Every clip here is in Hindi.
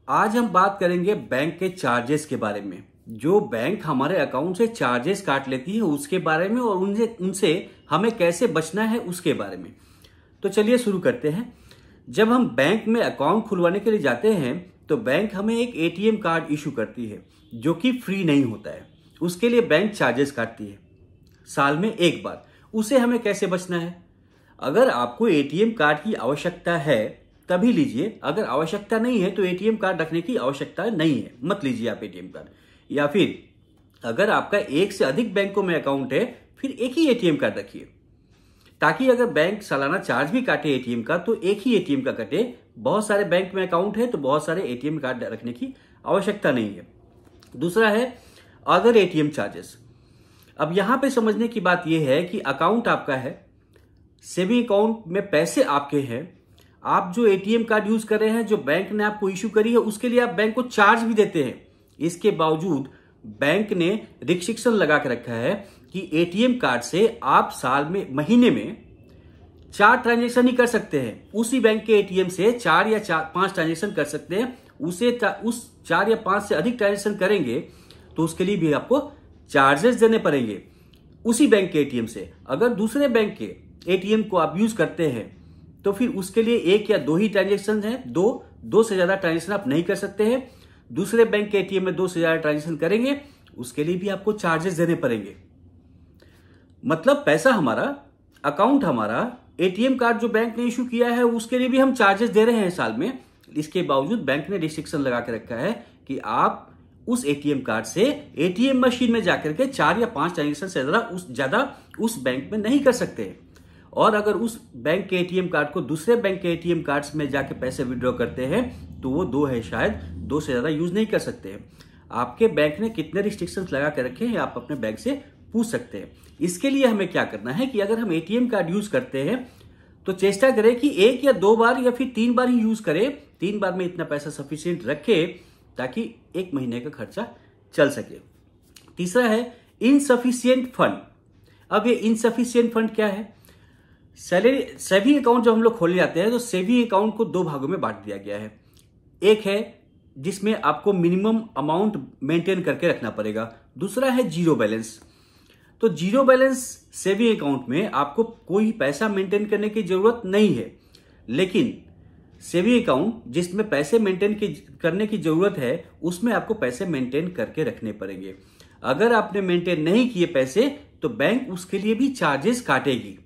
आज हम बात करेंगे बैंक के चार्जेस के बारे में। जो बैंक हमारे अकाउंट से चार्जेस काट लेती है उसके बारे में, और उनसे हमें कैसे बचना है उसके बारे में। तो चलिए शुरू करते हैं। जब हम बैंक में अकाउंट खुलवाने के लिए जाते हैं तो बैंक हमें एक एटीएम कार्ड इशू करती है जो कि फ्री नहीं होता है। उसके लिए बैंक चार्जेस काटती है साल में एक बार। उसे हमें कैसे बचना है? अगर आपको एटीएम कार्ड की आवश्यकता है तभी लीजिए, अगर आवश्यकता नहीं है तो एटीएम कार्ड रखने की आवश्यकता नहीं है, मत लीजिए आप एटीएम कार्ड। या फिर अगर आपका एक से अधिक बैंकों में अकाउंट है फिर एक ही एटीएम कार्ड रखिए, ताकि अगर बैंक सालाना चार्ज भी काटे एटीएम का तो एक ही एटीएम का कटे। बहुत सारे बैंक में अकाउंट है तो बहुत सारे एटीएम कार्ड रखने की आवश्यकता नहीं है। दूसरा है अदर एटीएम चार्जेस। अब यहां पे समझने की बात यह है कि अकाउंट आपका है, सेविंग अकाउंट में पैसे आपके हैं, आप जो एटीएम कार्ड यूज कर रहे हैं, जो बैंक ने आपको इश्यू करी है, उसके लिए आप बैंक को चार्ज भी देते हैं। इसके बावजूद बैंक ने रिस्ट्रिक्शन लगा के रखा है कि एटीएम कार्ड से आप साल में, महीने में 4 ट्रांजेक्शन ही कर सकते हैं। उसी बैंक के एटीएम से 4 या 5 ट्रांजेक्शन कर सकते हैं। उस 4 या 5 से अधिक ट्रांजेक्शन करेंगे तो उसके लिए भी आपको चार्जेस देने पड़ेंगे उसी बैंक के एटीएम से। अगर दूसरे बैंक के एटीएम को आप यूज करते हैं तो फिर उसके लिए 1 या 2 ही ट्रांजेक्शन है। दो से ज्यादा ट्रांजेक्शन आप नहीं कर सकते हैं। दूसरे बैंक के एटीएम में 2 से ज्यादा ट्रांजेक्शन करेंगे उसके लिए भी आपको चार्जेस देने पड़ेंगे। मतलब पैसा हमारा, अकाउंट हमारा, एटीएम कार्ड जो बैंक ने इश्यू किया है उसके लिए भी हम चार्जेस दे रहे हैं साल में। इसके बावजूद बैंक ने रिस्ट्रिक्शन लगा के रखा है कि आप उस एटीएम कार्ड से एटीएम मशीन में जाकर के 4 या 5 ट्रांजेक्शन से ज्यादा उस बैंक में नहीं कर सकते। और अगर उस बैंक के एटीएम कार्ड को दूसरे बैंक के एटीएम कार्ड्स में जाके पैसे विड्रॉ करते हैं तो वो 2 है, शायद 2 से ज्यादा यूज नहीं कर सकते हैं। आपके बैंक ने कितने रिस्ट्रिक्शंस लगा के रखे हैं आप अपने बैंक से पूछ सकते हैं। इसके लिए हमें क्या करना है कि अगर हम एटीएम कार्ड यूज करते हैं तो चेष्टा करें कि 1 या 2 बार या फिर 3 बार ही यूज करें। 3 बार में इतना पैसा सफिशिएंट रखे ताकि 1 महीने का खर्चा चल सके। तीसरा है इनसफिशिएंट फंड। अब ये इनसफिशिएंट फंड क्या है? सेविंग अकाउंट जब हम लोग खोले जाते हैं तो सेविंग अकाउंट को 2 भागों में बांट दिया गया है। एक है जिसमें आपको मिनिमम अमाउंट मेंटेन करके रखना पड़ेगा, दूसरा है जीरो बैलेंस। तो जीरो बैलेंस सेविंग अकाउंट में आपको कोई पैसा मेंटेन करने की जरूरत नहीं है, लेकिन सेविंग अकाउंट जिसमें पैसे मेंटेन करने की जरूरत है उसमें आपको पैसे मेंटेन करके रखने पड़ेंगे। अगर आपने मेंटेन नहीं किए पैसे तो बैंक उसके लिए भी चार्जेस काटेगी।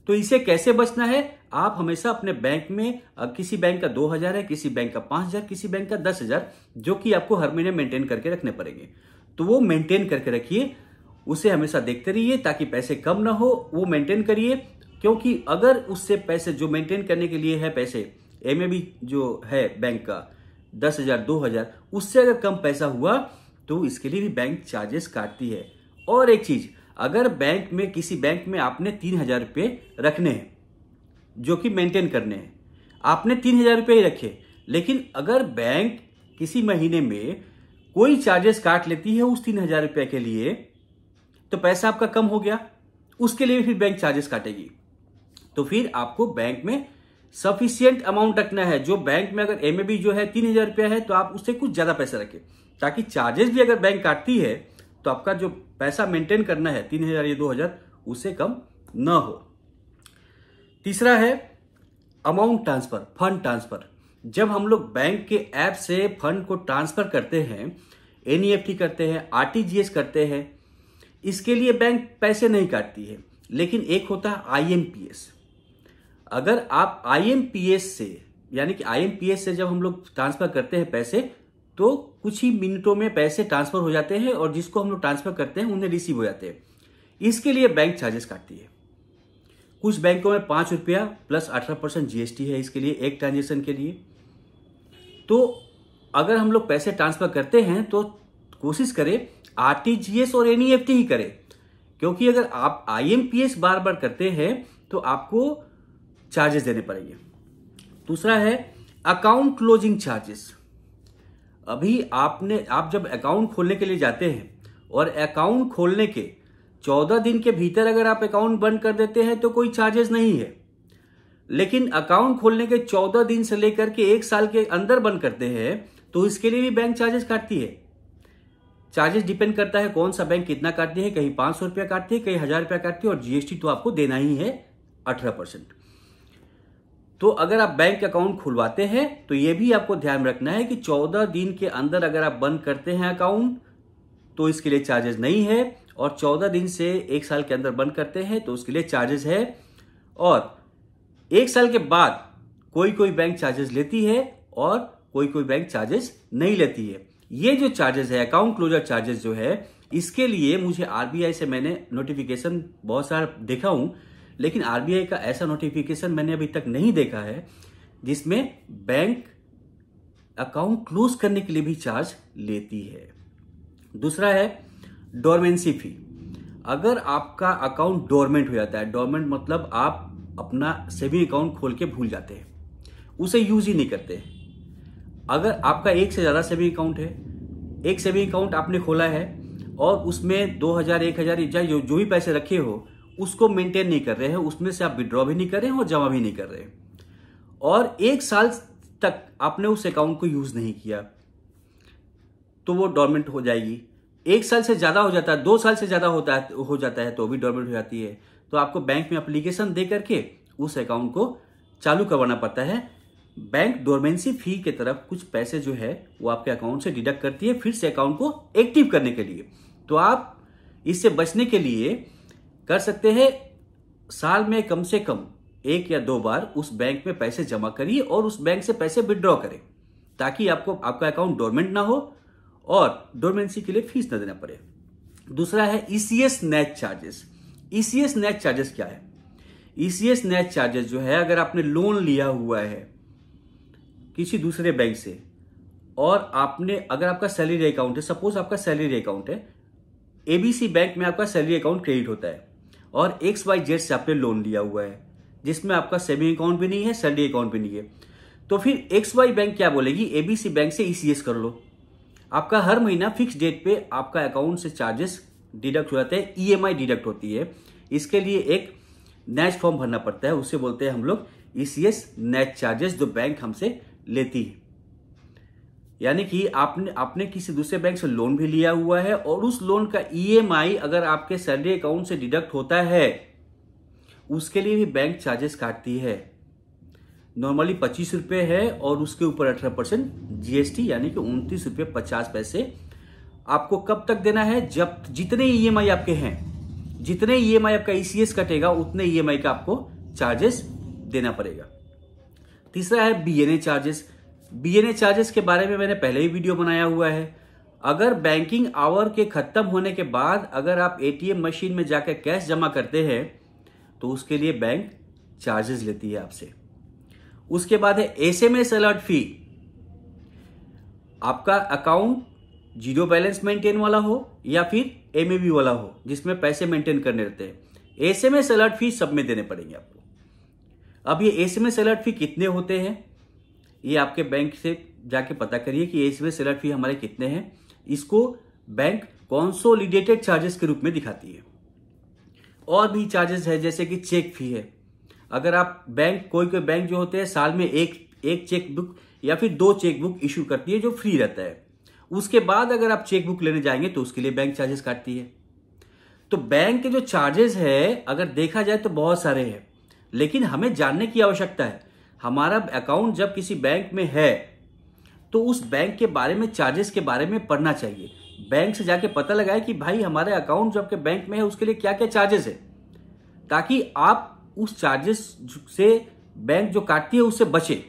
तो इसे कैसे बचना है? आप हमेशा अपने बैंक में, किसी बैंक का 2000 है, किसी बैंक का 5000, किसी बैंक का 10,000, जो कि आपको हर महीने मेंटेन करके रखने पड़ेंगे, तो वो मेंटेन करके रखिए। उसे हमेशा देखते रहिए ताकि पैसे कम ना हो, वो मेंटेन करिए। क्योंकि अगर उससे पैसे जो मेंटेन करने के लिए है, पैसे एमएबी जो है बैंक का 10,000, 2000, उससे अगर कम पैसा हुआ तो इसके लिए भी बैंक चार्जेस काटती है। और एक चीज, अगर बैंक में, किसी बैंक में आपने 3,000 रुपये रखने हैं जो कि मेंटेन करने हैं, आपने 3,000 रुपये ही रखे, लेकिन अगर बैंक किसी महीने में कोई चार्जेस काट लेती है उस 3,000 रुपये के लिए तो पैसा आपका कम हो गया, उसके लिए फिर बैंक चार्जेस काटेगी। तो फिर आपको बैंक में सफिशियंट अमाउंट रखना है। जो बैंक में अगर एमएबी जो है 3,000 रुपया है तो आप उससे कुछ ज्यादा पैसा रखें, ताकि चार्जेस भी अगर बैंक काटती है तो आपका जो पैसा मेंटेन करना है 3,000 या 2,000 उससे कम न हो। तीसरा है अमाउंट ट्रांसफर, फंड ट्रांसफर। जब हम लोग बैंक के ऐप से फंड को ट्रांसफर करते हैं, एनईएफटी करते हैं, आरटीजीएस करते हैं, इसके लिए बैंक पैसे नहीं काटती है। लेकिन एक होता है आईएमपीएस। अगर आप आईएमपीएस से, यानी कि आईएमपीएस से जब हम लोग ट्रांसफर करते हैं पैसे, तो कुछ ही मिनटों में पैसे ट्रांसफर हो जाते हैं और जिसको हम लोग ट्रांसफर करते हैं उन्हें रिसीव हो जाते हैं। इसके लिए बैंक चार्जेस काटती है। कुछ बैंकों में 5 रुपया प्लस 18% जीएसटी है इसके लिए, एक ट्रांजेक्शन के लिए। तो अगर हम लोग पैसे ट्रांसफर करते हैं तो कोशिश करें आरटीजीएस और एनईएफटी ही करें, क्योंकि अगर आप आईएमपीएस बार बार करते हैं तो आपको चार्जेस देने पड़ेंगे। दूसरा है अकाउंट क्लोजिंग चार्जेस। अभी आप जब अकाउंट खोलने के लिए जाते हैं और अकाउंट खोलने के 14 दिन के भीतर अगर आप अकाउंट बंद कर देते हैं तो कोई चार्जेस नहीं है। लेकिन अकाउंट खोलने के 14 दिन से लेकर के 1 साल के अंदर बंद करते हैं तो इसके लिए भी बैंक चार्जेस काटती है। चार्जेस डिपेंड करता है कौन सा बैंक कितना काटती है, कहीं 500 रुपया काटती है, कहीं 1000 रुपया काटती है, और जीएसटी तो आपको देना ही है 18%। तो अगर आप बैंक अकाउंट खुलवाते हैं तो यह भी आपको ध्यान रखना है कि 14 दिन के अंदर अगर आप बंद करते हैं अकाउंट तो इसके लिए चार्जेस नहीं है, और 14 दिन से 1 साल के अंदर बंद करते हैं तो उसके लिए चार्जेस है, और 1 साल के बाद कोई कोई बैंक चार्जेस लेती है और कोई कोई बैंक चार्जेस नहीं लेती है। ये जो चार्जेस है, अकाउंट क्लोजर चार्जेस जो है, इसके लिए मुझे आरबीआई से मैंने नोटिफिकेशन बहुत सारा देखा हूं, लेकिन आरबीआई का ऐसा नोटिफिकेशन मैंने अभी तक नहीं देखा है जिसमें बैंक अकाउंट क्लोज करने के लिए भी चार्ज लेती है। दूसरा है डोरमेंसी फी। अगर आपका अकाउंट डोरमेंट हो जाता है, डोरमेंट मतलब आप अपना सेविंग अकाउंट खोल के भूल जाते हैं, उसे यूज ही नहीं करते। अगर आपका एक से ज्यादा सेविंग अकाउंट है, एक सेविंग अकाउंट आपने खोला है और उसमें 2000 1000 जो भी पैसे रखे हो उसको मेंटेन नहीं कर रहे हैं, उसमें से आप विड्रॉ भी नहीं कर रहे हैं और जमा भी नहीं कर रहे हैं, और 1 साल तक आपने उस अकाउंट को यूज नहीं किया, तो वो डोरमेंट हो जाएगी। 1 साल से ज्यादा हो जाता है, 2 साल से ज्यादा हो जाता है तो भी डोरमेंट हो जाती है। तो आपको बैंक में एप्लीकेशन दे करके उस अकाउंट को चालू करवाना पड़ता है। बैंक डोरमेंसी फी के तरफ कुछ पैसे जो है वो आपके अकाउंट से डिडक्ट करती है फिर से अकाउंट को एक्टिव करने के लिए। तो आप इससे बचने के लिए कर सकते हैं, साल में कम से कम 1 या 2 बार उस बैंक में पैसे जमा करिए और उस बैंक से पैसे विड्रॉ करें, ताकि आपका अकाउंट डोरमेंट ना हो और डोरमेंसी के लिए फीस न देना पड़े। दूसरा है ECS net charges. ECS net charges क्या है? ईसीएस नेट चार्जेस जो है, अगर आपने लोन लिया हुआ है किसी दूसरे बैंक से और आपने, अगर आपका सैलरी अकाउंट है, सपोज आपका सैलरी अकाउंट है, एबीसी बैंक में आपका सैलरी अकाउंट क्रेडिट होता है और XYZ से आपने लोन लिया हुआ है जिसमें आपका सेविंग अकाउंट भी नहीं है, सैलरी अकाउंट भी नहीं है, तो फिर XY बैंक क्या बोलेगी, एबीसी बैंक से ईसीएस कर लो। आपका हर महीना फिक्स डेट पे आपका अकाउंट से चार्जेस डिडक्ट हो जाते हैं, ईएमआई डिडक्ट होती है। इसके लिए एक नेट फॉर्म भरना पड़ता है, उससे बोलते हैं हम लोग ईसीएस नेट चार्जेस, जो बैंक हमसे लेती है। यानी कि आपने किसी दूसरे बैंक से लोन भी लिया हुआ है और उस लोन का ईएमआई अगर आपके सैलरी अकाउंट से डिडक्ट होता है उसके लिए भी बैंक चार्जेस काटती है। नॉर्मली 25 रुपए है और उसके ऊपर 18% जीएसटी, यानी कि 29 रुपये 50 पैसे आपको कब तक देना है, जब जितने ईएमआई आपके हैं, जितने ईएमआई आपका ईसीएस कटेगा उतने ईएमआई का आपको चार्जेस देना पड़ेगा। तीसरा है बीएनए चार्जेस। बीएनए चार्जेस के बारे में मैंने पहले ही वीडियो बनाया हुआ है। अगर बैंकिंग आवर के खत्म होने के बाद अगर आप एटीएम मशीन में जाकर कैश जमा करते हैं तो उसके लिए बैंक चार्जेस लेती है आपसे। उसके बाद है एसएमएस अलर्ट फी। आपका अकाउंट जीरो बैलेंस मेंटेन वाला हो या फिर एमएबी वाला हो जिसमें पैसे मेंटेन करने रहते हैं, एसएमएस अलर्ट फी सब में देने पड़ेंगे आपको। अब ये एसएमएस अलर्ट फी कितने होते हैं, ये आपके बैंक से जाके पता करिए कि एसएमएस अलर्ट फी हमारे कितने हैं। इसको बैंक कंसोलिडेटेड चार्जेस के रूप में दिखाती है। और भी चार्जेस है, जैसे कि चेक फी है। अगर आप बैंक, कोई बैंक जो होते हैं साल में एक चेक बुक या फिर 2 चेक बुक इश्यू करती है जो फ्री रहता है, उसके बाद अगर आप चेक बुक लेने जाएंगे तो उसके लिए बैंक चार्जेस काटती है। तो बैंक के जो चार्जेस है अगर देखा जाए तो बहुत सारे हैं, लेकिन हमें जानने की आवश्यकता है। हमारा अकाउंट जब किसी बैंक में है तो उस बैंक के बारे में, चार्जेस के बारे में पढ़ना चाहिए। बैंक से जाके पता लगाए कि भाई हमारे अकाउंट जब के बैंक में है उसके लिए क्या क्या चार्जेस है, ताकि आप उस चार्जेस से बैंक जो काटती है उससे बचे।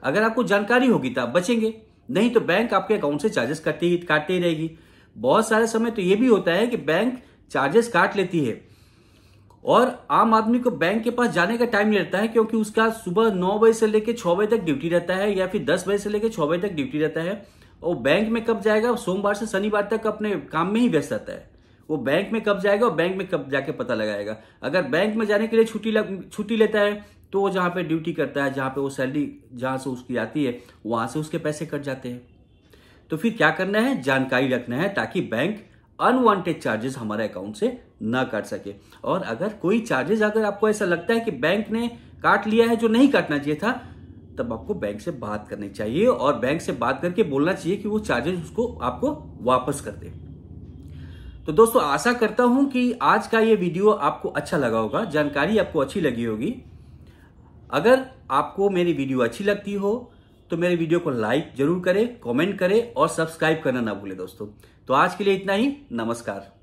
अगर आपको जानकारी होगी तो आप बचेंगे, नहीं तो बैंक आपके अकाउंट से चार्जेस काटती ही रहेगी। बहुत सारे समय तो यह भी होता है कि बैंक चार्जेस काट लेती है और आम आदमी को बैंक के पास जाने का टाइम नहीं रहता है, क्योंकि उसका सुबह 9 बजे से लेकर 6 बजे तक ड्यूटी रहता है या फिर 10 बजे से लेकर 6 बजे तक ड्यूटी रहता है। और बैंक में कब जाएगा, सोमवार से शनिवार तक अपने काम में ही व्यस्त रहता है। वो बैंक में कब जाएगा और बैंक में कब जाके पता लगाएगा। अगर बैंक में जाने के लिए छुट्टी लेता है तो वो जहां पे ड्यूटी करता है, जहां पे वो सैलरी जहां से उसकी आती है वहां से उसके पैसे कट जाते हैं। तो फिर क्या करना है, जानकारी रखना है ताकि बैंक अनवांटेड चार्जेस हमारे अकाउंट से ना काट सके। और अगर कोई चार्जेस, अगर आपको ऐसा लगता है कि बैंक ने काट लिया है जो नहीं काटना चाहिए था, तब आपको बैंक से बात करनी चाहिए और बैंक से बात करके बोलना चाहिए कि वो चार्जेस उसको आपको वापस कर दे। तो दोस्तों आशा करता हूं कि आज का ये वीडियो आपको अच्छा लगा होगा, जानकारी आपको अच्छी लगी होगी। अगर आपको मेरी वीडियो अच्छी लगती हो तो मेरे वीडियो को लाइक जरूर करें, कमेंट करें और सब्सक्राइब करना ना भूलें दोस्तों। तो आज के लिए इतना ही, नमस्कार।